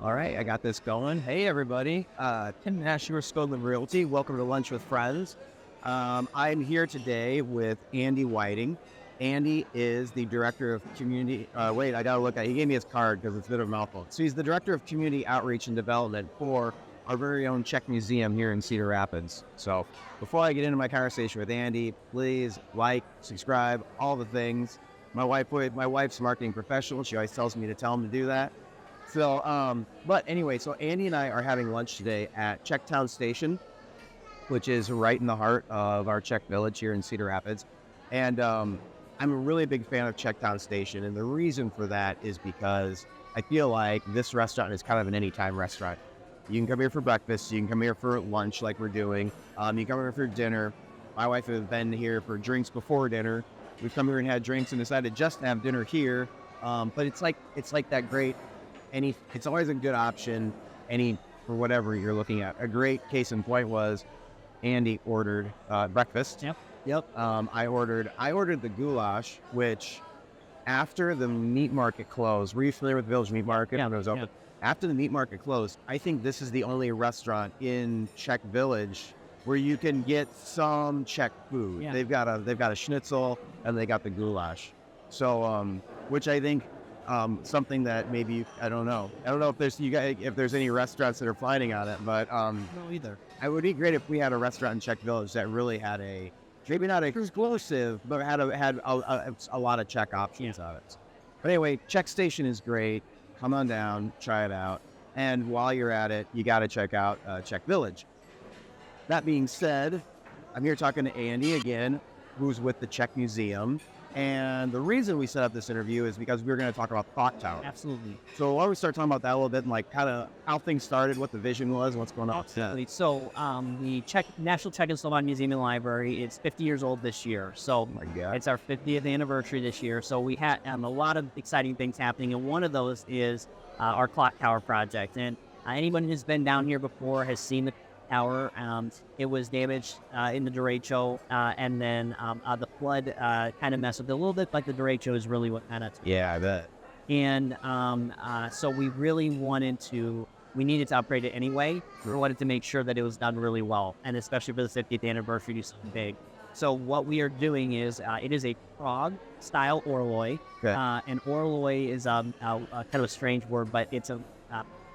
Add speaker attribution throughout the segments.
Speaker 1: All right, I got this going. Hey, everybody. Tim Nash, your Scogan Realty. Welcome to Lunch with Friends. I'm here today with Andy Whiting. Andy is the Director of Community... wait, I got to look at it. He gave me his card because it's a bit of a mouthful. So he's the Director of Community Outreach and Development for our very own Czech Museum here in Cedar Rapids. So before I get into my conversation with Andy, please like, subscribe, all the things. My wife's a marketing professional. She always tells me to tell him to do that. So, but anyway, so Andy and I are having lunch today at Czechtown Station, which is right in the heart of our Czech Village here in Cedar Rapids. And I'm a really big fan of Czechtown Station. And the reason for that is because I feel like this restaurant is kind of an anytime restaurant. You can come here for breakfast. You can come here for lunch like we're doing. You can come here for dinner. My wife has been here for drinks before dinner. We've come here and had drinks and decided just to have dinner here. But it's like that great... it's always a good option, for whatever you're looking at. A great case in point was Andy ordered breakfast.
Speaker 2: Yep.
Speaker 1: I ordered the goulash, which after the meat market closed, were you familiar with the Village Meat Market when it was open? Yeah. After the meat market closed, I think this is the only restaurant in Czech Village where you can get some Czech food. Yeah. They've got a schnitzel and they got the goulash. So, which I think. Something that maybe I don't know if there's any restaurants that are planning on it, but
Speaker 2: no either.
Speaker 1: It would be great if we had a restaurant in Czech Village that really had maybe not exclusive, but had a lot of Czech options on it. But anyway, Czech Station is great. Come on down, try it out, and while you're at it, you got to check out Czech Village. That being said, I'm here talking to Andy again, who's with the Czech Museum. And the reason we set up this interview is because we were going to talk about Clock Tower.
Speaker 2: Absolutely.
Speaker 1: So why don't we start talking about that a little bit and like kind of how things started, what the vision was, and what's going on.
Speaker 2: Absolutely. Yeah. So the National Czech and Slovak Museum and Library, it's 50 years old this year. So it's our 50th anniversary this year. So we had a lot of exciting things happening. And one of those is our Clock Tower project. And anyone who's been down here before has seen the tower. It was damaged in the derecho, and then the flood kind of messed with it a little bit, like the derecho is really what kind of...
Speaker 1: Yeah, I bet.
Speaker 2: And so we really we needed to upgrade it anyway. We wanted to make sure that it was done really well, and especially for the 50th anniversary, do something big. So what we are doing is, it is a Prague-style orloy. Okay. And orloy is kind of a strange word, but it's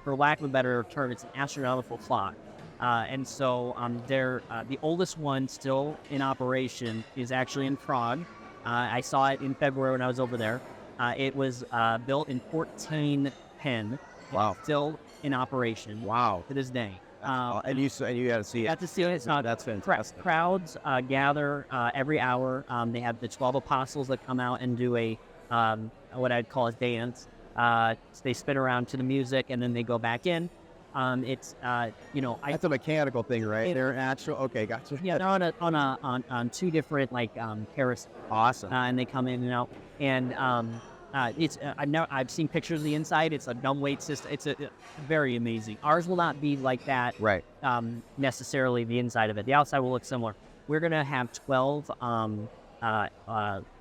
Speaker 2: for lack of a better term, it's an astronomical clock. And so the oldest one still in operation is actually in Prague. I saw it in February when I was over there. It was built in 1410.
Speaker 1: Wow.
Speaker 2: It's still in operation.
Speaker 1: Wow.
Speaker 2: To this day.
Speaker 1: And you got to see it.
Speaker 2: Got to see it. It's not,
Speaker 1: that's fantastic.
Speaker 2: Crowds gather every hour. They have the 12 apostles that come out and do what I'd call a dance. They spin around to the music and then they go back in. It's
Speaker 1: that's a mechanical thing, right? They're actual. Okay, gotcha.
Speaker 2: Yeah, they're on two different carousels.
Speaker 1: Awesome.
Speaker 2: And they come in and out, and I've seen pictures of the inside. It's a dumbweight system. It's very amazing. Ours will not be like that,
Speaker 1: right?
Speaker 2: Necessarily the inside of it. The outside will look similar. We're gonna have 12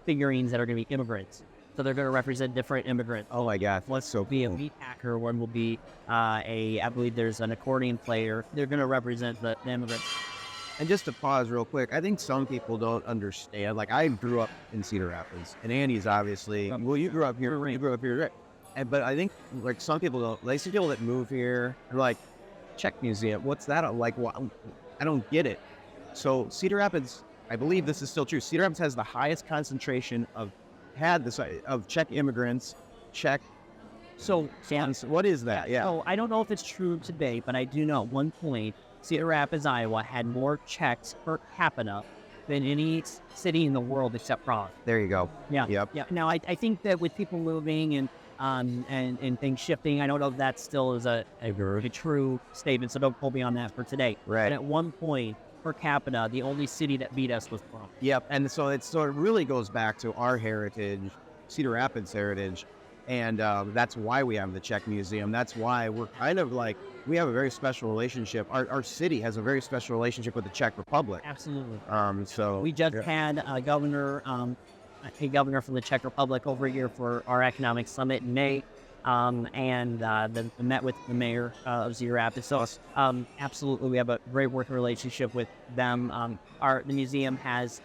Speaker 2: figurines that are gonna be immigrants. So they're going to represent different immigrants.
Speaker 1: Oh my God, that's so cool.
Speaker 2: Be a meat packer. One will be I believe there's an accordion player. They're going to represent the immigrants.
Speaker 1: And just to pause real quick, I think some people don't understand. Like I grew up in Cedar Rapids, and Andy's obviously. Well, you grew up here. Right. You grew up here, right? But I think like some people don't. Like some people that move here are like, Czech Museum. What's that like? Well, I don't get it. So Cedar Rapids, I believe this is still true. Cedar Rapids has the highest concentration of Czech immigrants. So what is that? Yeah.
Speaker 2: So I don't know if it's true today, but I do know at one point Cedar Rapids, Iowa had more Czechs per capita than any city in the world except Prague.
Speaker 1: There you go.
Speaker 2: Yeah.
Speaker 1: Yep.
Speaker 2: Yeah. Now I think that with people moving and things shifting, I don't know if that still is a true statement. So don't quote me on that for today.
Speaker 1: Right.
Speaker 2: And at one point, per capita, the only city that beat us was Prague.
Speaker 1: Yep, and so it really goes back to our heritage, Cedar Rapids heritage, and that's why we have the Czech Museum. That's why we're kind of like, we have a very special relationship. Our city has a very special relationship with the Czech Republic.
Speaker 2: Absolutely.
Speaker 1: So
Speaker 2: we just had a governor from the Czech Republic over here for our economic summit in May. and met with the mayor of Cedar Rapids. So absolutely, we have a great working relationship with them. The museum has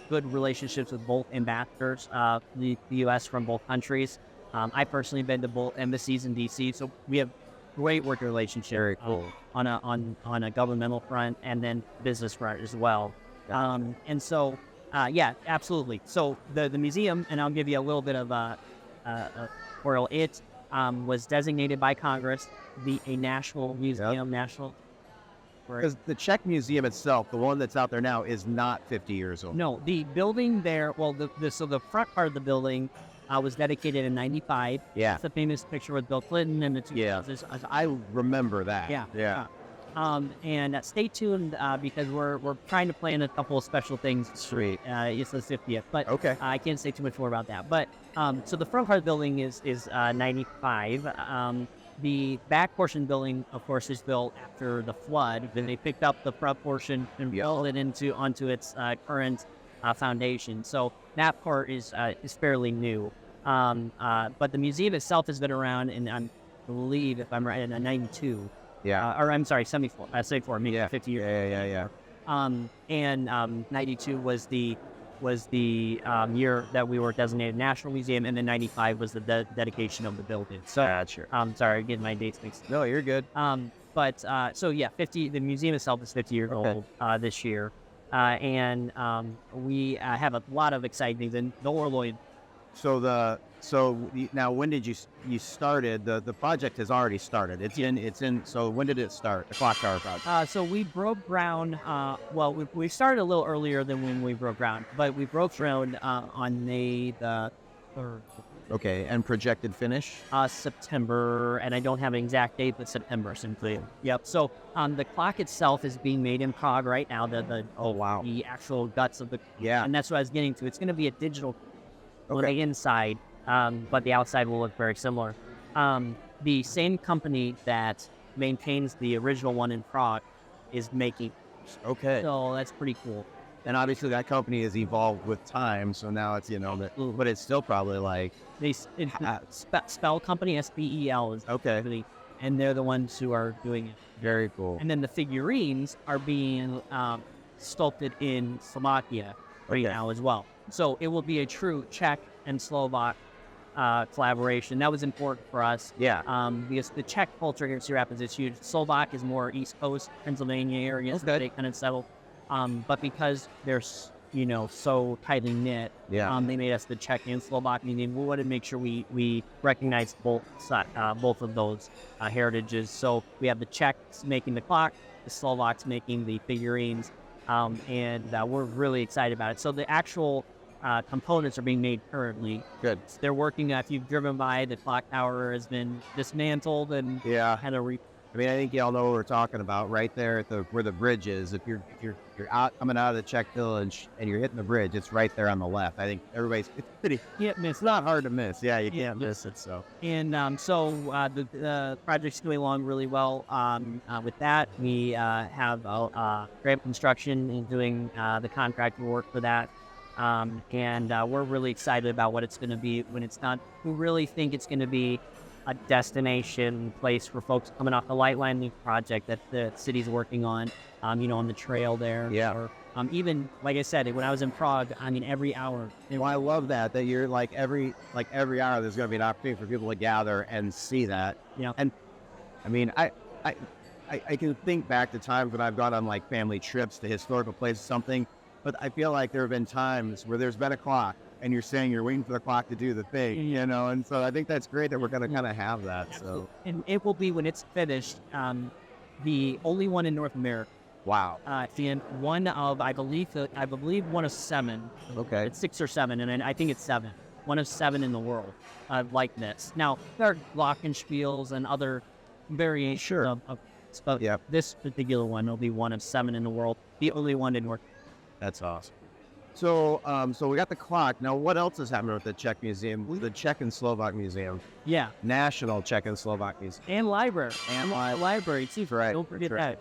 Speaker 2: good relationships with both ambassadors, the U.S. from both countries. I personally been to both embassies in D.C., so we have great working relationship.
Speaker 1: Very cool.
Speaker 2: On a governmental front and then business front as well. And so, yeah, absolutely. So the museum, and I'll give you a little bit of a tutorial. It was designated by Congress a national museum, national.
Speaker 1: Because the Czech Museum itself, the one that's out there now, is not 50 years old.
Speaker 2: No, the building there. Well, the front part of the building was dedicated in '95.
Speaker 1: Yeah,
Speaker 2: it's a famous picture with Bill Clinton and the two.
Speaker 1: Yeah, I remember that.
Speaker 2: Yeah. And stay tuned because we're trying to plan a couple of special things.
Speaker 1: Sweet.
Speaker 2: It's the 50th, but
Speaker 1: okay.
Speaker 2: I can't say too much more about that. But so the front part of the building is 95. The back portion of the building, of course, is built after the flood. Then they picked up the front portion and built it onto its current foundation. So that part is fairly new. But the museum itself has been around, and I believe, if I'm right, in 92.
Speaker 1: Yeah.
Speaker 2: Or I'm sorry, 74, maybe 50 years.
Speaker 1: Yeah.
Speaker 2: And 92 was the year that we were designated National Museum, and then 95 was the dedication of the building. So,
Speaker 1: gotcha.
Speaker 2: Sorry, getting my dates mixed.
Speaker 1: No, you're good.
Speaker 2: So yeah, 50. The museum itself is 50 years old this year, and we have a lot of exciting things. And the Orloid.
Speaker 1: Now, when did you started? The project has already started. It's in. So when did it start? The clock tower project.
Speaker 2: So we broke ground. We started a little earlier than when we broke ground, but we broke ground on May the 3rd.
Speaker 1: Okay, and projected finish?
Speaker 2: September, and I don't have an exact date, but September simply. Yep. So the clock itself is being made in Prague right now. The actual guts of the.
Speaker 1: Yeah.
Speaker 2: And that's what I was getting to. It's going to be a digital. On the inside, but the outside will look very similar. The same company that maintains the original one in Prague is making.
Speaker 1: Okay.
Speaker 2: So that's pretty cool.
Speaker 1: And obviously that company has evolved with time, so now it's but it's still probably like
Speaker 2: Spell company, SPEL is company, and they're the ones who are doing it.
Speaker 1: Very cool.
Speaker 2: And then the figurines are being sculpted in Slovakia right now as well. So it will be a true Czech and Slovak collaboration. That was important for us.
Speaker 1: Yeah.
Speaker 2: Because the Czech culture here in Cedar Rapids is huge. Slovak is more East Coast, Pennsylvania area. So they kind of settled. But because they're, so tightly knit, they made us the Czech and Slovak museum. We wanted to make sure we recognize both of those heritages. So we have the Czechs making the clock, the Slovaks making the figurines, and we're really excited about it. So the actual components are being made currently.
Speaker 1: Good.
Speaker 2: They're working. If you've driven by, the clock tower has been dismantled and kind of
Speaker 1: I mean, I think y'all know what we're talking about right there at where the bridge is. If you're out coming out of the Czech Village and you're hitting the bridge, it's right there on the left. I think it's pretty. It's not hard to miss. Yeah, you can't miss it. So
Speaker 2: the project's going along really well. With that, we have Graham Construction and doing the contract work for that. And we're really excited about what it's going to be when it's done. We really think it's going to be a destination place for folks coming off the Light Line Loop project that the city's working on, on the trail there.
Speaker 1: Yeah.
Speaker 2: Or, even, like I said, when I was in Prague, every hour.
Speaker 1: Well, I love that you're every hour there's going to be an opportunity for people to gather and see that.
Speaker 2: Yeah.
Speaker 1: And I mean, I can think back to times when I've gone on family trips to historical places, something, but I feel like there have been times where there's been a clock and you're saying you're waiting for the clock to do the thing, and so I think that's great that we're going to kind of have that. So,
Speaker 2: and it will be, when it's finished, the only one in North America.
Speaker 1: Wow.
Speaker 2: And one of, I believe one of 7.
Speaker 1: Okay.
Speaker 2: It's 6 or 7, and I think it's 7. One of 7 in the world like this. Now, there are glockenspiels and other variations of but this particular one will be one of 7 in the world, the only one in North America.
Speaker 1: That's awesome. So, so we got the clock. Now, what else is happening with the Czech Museum? The Czech and Slovak Museum.
Speaker 2: Yeah.
Speaker 1: National Czech and Slovak Museum.
Speaker 2: And library.
Speaker 1: Library, too. Right.
Speaker 2: Don't forget that.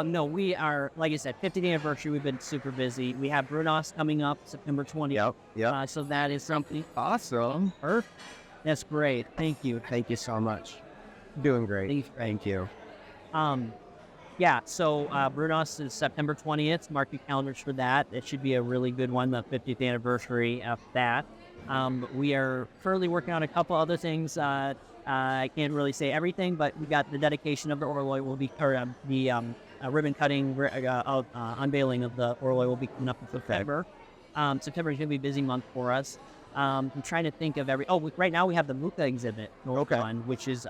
Speaker 2: No, we are, like I said, 50th anniversary. We've been super busy. We have Brunos coming up September 20th.
Speaker 1: Yep.
Speaker 2: So that is something.
Speaker 1: Awesome.
Speaker 2: Perfect. That's great. Thank you.
Speaker 1: Thank you so much. Doing great. Thank you.
Speaker 2: Yeah, so Brunos is September 20th. Mark your calendars for that. It should be a really good one, the 50th anniversary of that. We are currently working on a couple other things. I can't really say everything, but we got the dedication of the Orloy will be, or the ribbon cutting, unveiling of the Orloy will be coming up in September. September is going to be a busy month for us. I'm trying to think of right now we have the Muka exhibit, which is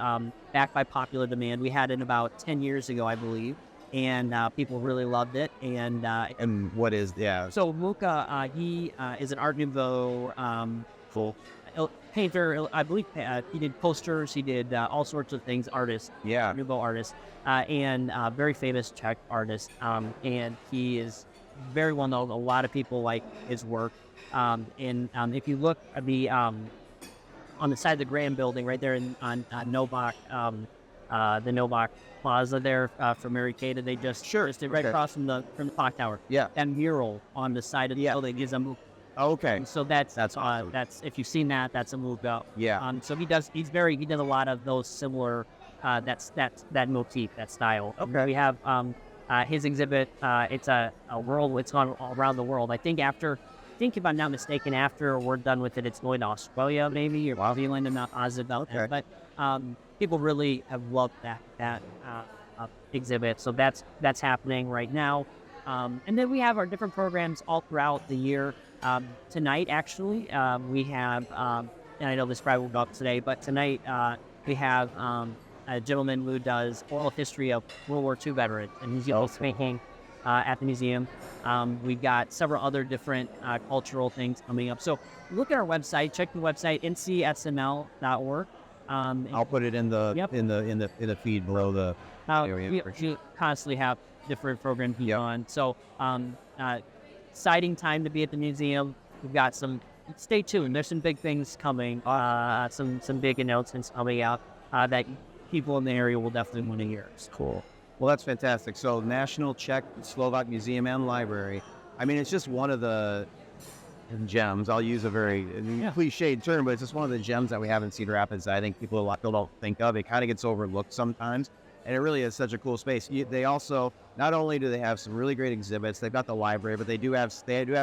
Speaker 2: backed by popular demand. We had it about 10 years ago, I believe, and people really loved it.
Speaker 1: And what is,
Speaker 2: So Muka, he is an Art Nouveau painter. I believe he did posters, he did all sorts of things, artist, Art Nouveau artist, and very famous Czech artist. And he is very well known. A lot of people like his work. If you look at the on the side of the Graham building right there on Novak, the Novak Plaza there for Mary Kay, they just did right across from the clock tower.
Speaker 1: Yeah.
Speaker 2: That mural on the side of the building is a Muka.
Speaker 1: Okay.
Speaker 2: And so that's
Speaker 1: awesome.
Speaker 2: That's if you've seen that, that's a Muka.
Speaker 1: Yeah.
Speaker 2: So he does a lot of those similar that motif, that style.
Speaker 1: Okay.
Speaker 2: We have his exhibit. It's a world. It's gone all around the world. I think if I'm not mistaken, after we're done with it, it's going to Australia maybe, or New Zealand. I'm not positive about that. But people really have loved that exhibit. So that's happening right now. And then we have our different programs all throughout the year. Tonight, actually, we have, and I know this probably won't go up today, but tonight we have a gentleman who does oral history of World War II veterans, and he's also speaking at the museum. We've got several other different cultural things coming up. So look at our website, check the website, ncsml.org.
Speaker 1: I'll put it in the feed below the.
Speaker 2: We constantly have different programs on. So exciting time to be at the museum. We've got stay tuned. There's some big things coming. Some big announcements coming out that people in the area will definitely want to hear.
Speaker 1: Cool. Well, that's fantastic. So National Czech Slovak Museum and Library. I mean, it's just one of the gems. I'll use a very cliched term, but it's just one of the gems that we have in Cedar Rapids that I think people don't think of. It kind of gets overlooked sometimes, and it really is such a cool space. They also, not only do they have some really great exhibits, they've got the library, but they do have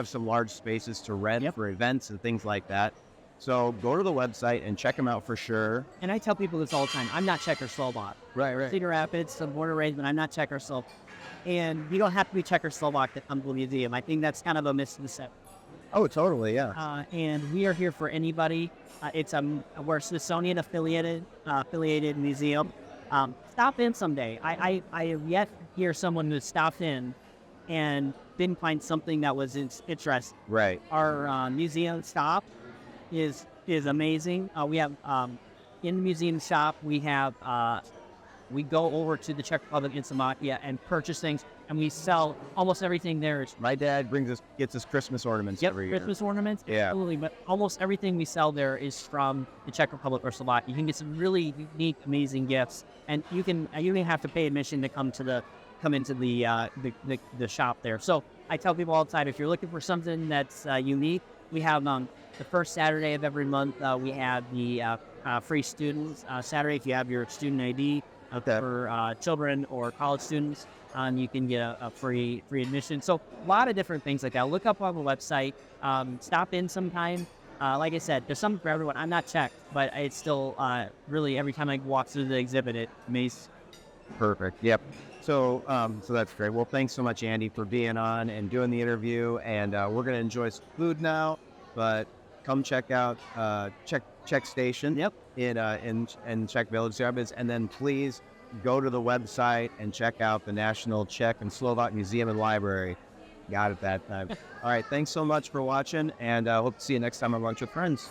Speaker 1: some large spaces to rent for events and things like that. So go to the website and check them out for sure.
Speaker 2: And I tell people this all the time. I'm not Czech or Slovak.
Speaker 1: Right.
Speaker 2: Cedar Rapids, some born and raised, but I'm not Czech or Slovak. And you don't have to be Czech or Slovak to come to the museum. I think that's kind of a misconception.
Speaker 1: Oh, totally, yeah.
Speaker 2: And we are here for anybody. We're Smithsonian affiliated museum. Stop in someday. I have yet to hear someone who stopped in and didn't find something that was interesting.
Speaker 1: Right.
Speaker 2: Our museum stop is amazing. We have in the museum shop we go over to the Czech Republic in Slovakia and purchase things, and we sell almost everything there.
Speaker 1: My dad gets us Christmas ornaments every year.
Speaker 2: Christmas ornaments,
Speaker 1: yeah,
Speaker 2: absolutely. But almost everything we sell there is from the Czech Republic or Slovakia. You can get some really unique, amazing gifts, and you don't have to pay admission to come into the shop there. So I tell people all the time, if you're looking for something that's unique, we have the first Saturday of every month. We have the free students Saturday. If you have your student ID for children or college students, you can get a free admission. So a lot of different things like that. Look up on the website. Stop in sometime. Like I said, there's something for everyone. I'm not Czech, but it's still really every time I walk through the exhibit, it amazes.
Speaker 1: Perfect. Yep. So that's great. Well, thanks so much, Andy, for being on and doing the interview. And we're going to enjoy some food now, but come check out Czech Station.
Speaker 2: Yep.
Speaker 1: In Czech Village, and then please go to the website and check out the National Czech and Slovak Museum and Library. Got it that time. All right. Thanks so much for watching, and hope to see you next time on Lunch with Friends.